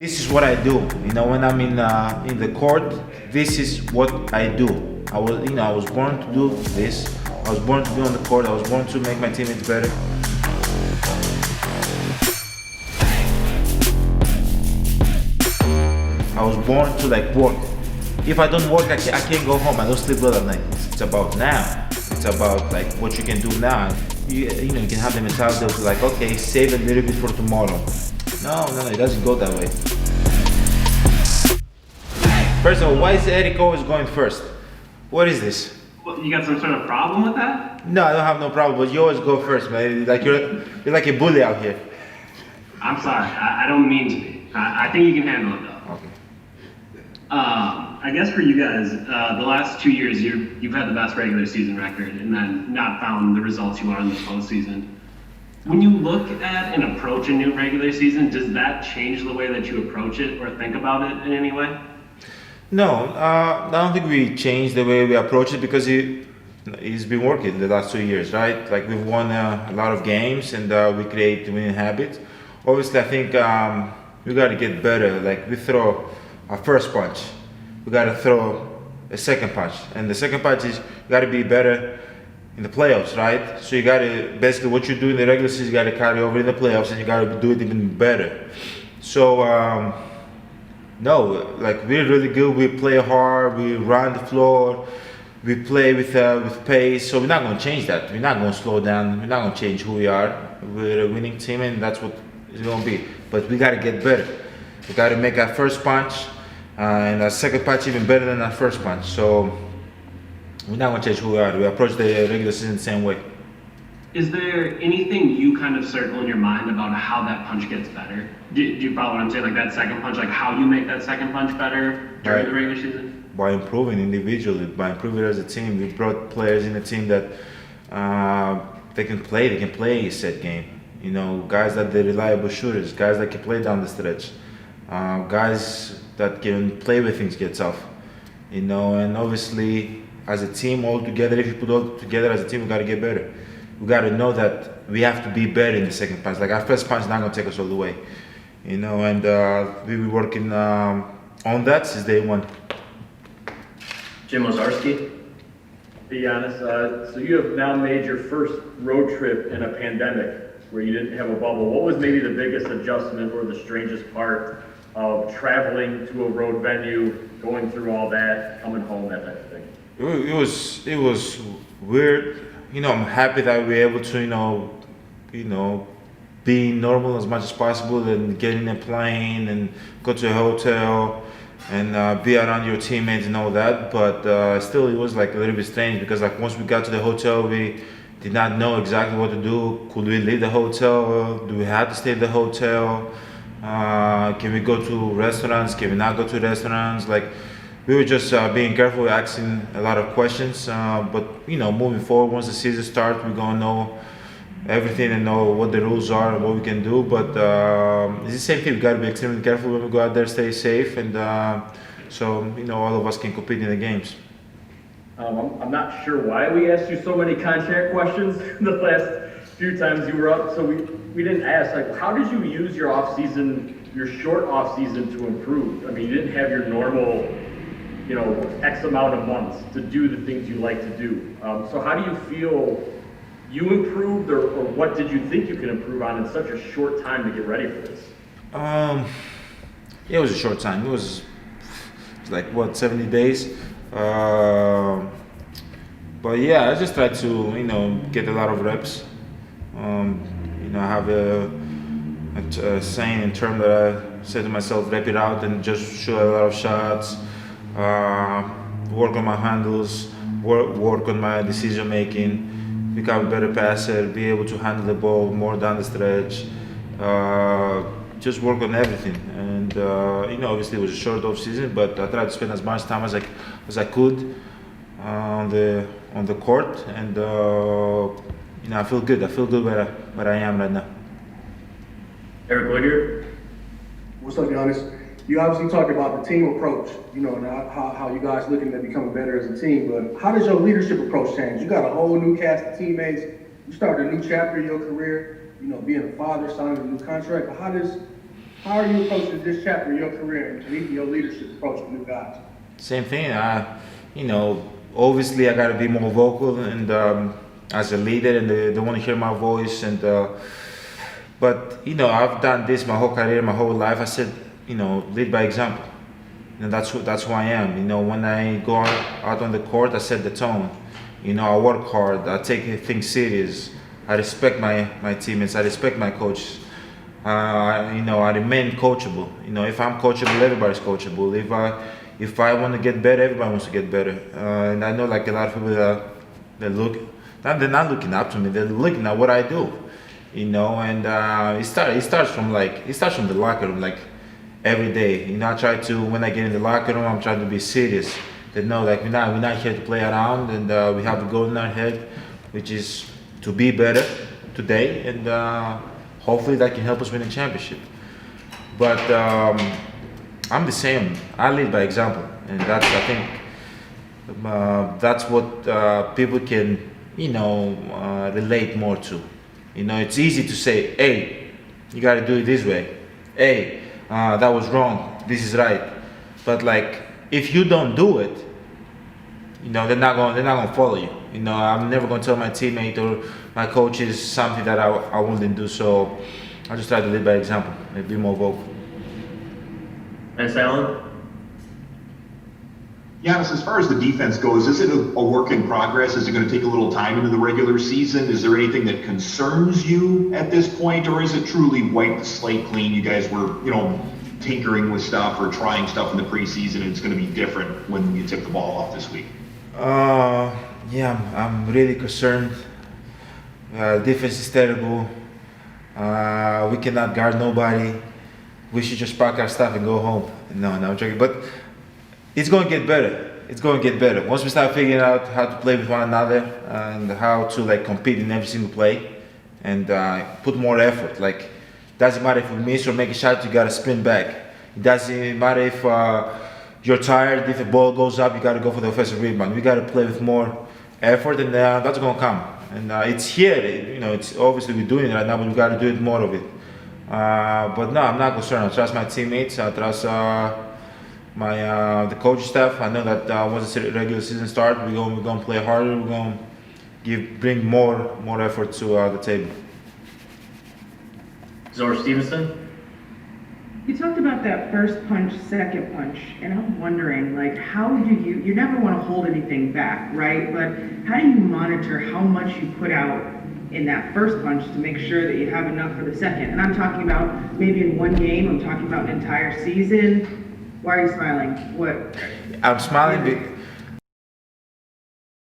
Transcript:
This is what I do. When I'm in the court, this is what I do. I was born to do this. I was born to be on the court. I was born to make my teammates better. I was born to work. If I don't work, I can't go home. I don't sleep well at night. It's about now. It's about what you can do now. You can have the mentality of okay, save a little bit for tomorrow. No, it doesn't go that way. First of all, why is Eric always going first? What is this? What, you got some sort of problem with that? No, I don't have no problem, but you always go first, man. You're like a bully out here. I'm sorry, I don't mean to be. I think you can handle it though. Okay. I guess for you guys, the last 2 years you've had the best regular season record and then not found the results you want in the postseason. When you look at and approach a new regular season, does that change the way that you approach it or think about it in any way? No, I don't think we changed the way we approach it because he's been working the last 2 years, right? We've won a lot of games and we create winning habits. Obviously, I think we got to get better. We throw our first punch, we got to throw a second punch, and the second punch is you got to be better in the playoffs, right? So you got to basically what you do in the regular season, you got to carry over in the playoffs, and you got to do it even better. So no, we're really good. We play hard. We run the floor. We play with pace. So we're not going to change that. We're not going to slow down. We're not going to change who we are. We're a winning team, and that's what it's going to be. But we got to get better. We got to make our first punch and our second punch even better than our first punch. So we're not going to change who we are. We approach the regular season the same way. Is there anything you kind of circle in your mind about how that punch gets better? Do you follow what I'm saying? That second punch, how you make that second punch better during the regular season? By improving individually, by improving as a team. We brought players in the team that they can play a set game. Guys that they're reliable shooters, guys that can play down the stretch, guys that can play when things get tough. And obviously as a team all together, if you put all together as a team, we got to get better. We got to know that we have to be better in the second punch. Our first punch is not going to take us all the way. And we've been working on that since day one. Jim Ozarski. Hey Giannis, so you have now made your first road trip in a pandemic where you didn't have a bubble. What was maybe the biggest adjustment or the strangest part of traveling to a road venue, going through all that, coming home, that type of thing? It was weird. I'm happy that we were able to, be normal as much as possible and get in a plane and go to a hotel and be around your teammates and all that. But still, it was a little bit strange because once we got to the hotel, we did not know exactly what to do. Could we leave the hotel? Do we have to stay in the hotel? Can we go to restaurants? Can we not go to restaurants? We were just being careful, asking a lot of questions. But moving forward, once the season starts, we're gonna know everything and know what the rules are and what we can do. But it's the same thing. We gotta be extremely careful when we go out there, stay safe, and so all of us can compete in the games. I'm not sure why we asked you so many contract questions the last few times you were up. So we didn't ask how did you use your off season, your short off season to improve? I mean, you didn't have your normal, X amount of months to do the things you like to do. So how do you feel you improved, or what did you think you could improve on in such a short time to get ready for this? It was a short time. It was 70 days. But yeah, I just tried to get a lot of reps. I have a saying in term that I said to myself, rep it out and just shoot a lot of shots. Work on my handles, work on my decision making, become a better passer, be able to handle the ball more down the stretch, just work on everything. And obviously it was a short off season, but I tried to spend as much time as I could on the court, and I feel good. I feel good where I am right now. Eric Whittier. What's up, Giannis? You obviously talked about the team approach, and how you guys looking at becoming better as a team, but how does your leadership approach change? You got a whole new cast of teammates. You started a new chapter in your career, being a father, signing a new contract. But how does How are you approaching this chapter of your career and your leadership approach with new guys? Same thing. You know, obviously I got to be more vocal and as a leader, and they want to hear my voice. And but you know, I've done this my whole career, my whole life. I said, you know, lead by example. And that's who I am. You know, when I go out on the court, I set the tone. You know, I work hard. I take things serious. I respect my teammates. I respect my coaches. You know, I remain coachable. You know, if I'm coachable, everybody's coachable. If I want to get better, everybody wants to get better. And I know, like a lot of people, they're not looking up to me. They're looking at what I do. You know, and it starts from the locker room, like every day. You know, I try to, when I get in the locker room, I'm trying to be serious. They know, like, we're not here to play around, and we have a goal in our head, which is to be better today, and hopefully that can help us win a championship. But I'm the same. I lead by example, and I think that's what people can, you know, relate more to. You know, it's easy to say, hey, you got to do it this way. Hey, that was wrong. This is right. But like, if you don't do it, you know, they're not gonna follow you. You know, I'm never gonna tell my teammate or my coaches something that I wouldn't do. So I just try to lead by example and be more vocal. And Allen? Giannis, as far as the defense goes, is it a work in progress? Is it going to take a little time into the regular season? Is there anything that concerns you at this point, or is it truly wipe the slate clean? You guys were, you know, tinkering with stuff or trying stuff in the preseason, and it's going to be different when you tip the ball off this week. Yeah, I'm really concerned. Defense is terrible. We cannot guard nobody. We should just pack our stuff and go home. No, I'm joking. But it's going to get better. It's going to get better. Once we start figuring out how to play with one another and how to like compete in every single play and put more effort. Like, doesn't matter if we miss or make a shot, you got to sprint back. It doesn't matter if you're tired. If the ball goes up, you got to go for the offensive rebound. We got to play with more effort, and that's going to come. And it's here. You know, it's obviously we're doing it right now, but we got to do it more of it. But no, I'm not concerned. I trust my teammates. I trust the coach staff. I know that once the regular season starts, we're going to play harder. We're going to bring more effort to the table. Zora Stevenson? You talked about that first punch, second punch, and I'm wondering, like, how do you never want to hold anything back, right? But how do you monitor how much you put out in that first punch to make sure that you have enough for the second? And I'm talking about maybe in one game, I'm talking about an entire season. Why are you smiling? What? I'm smiling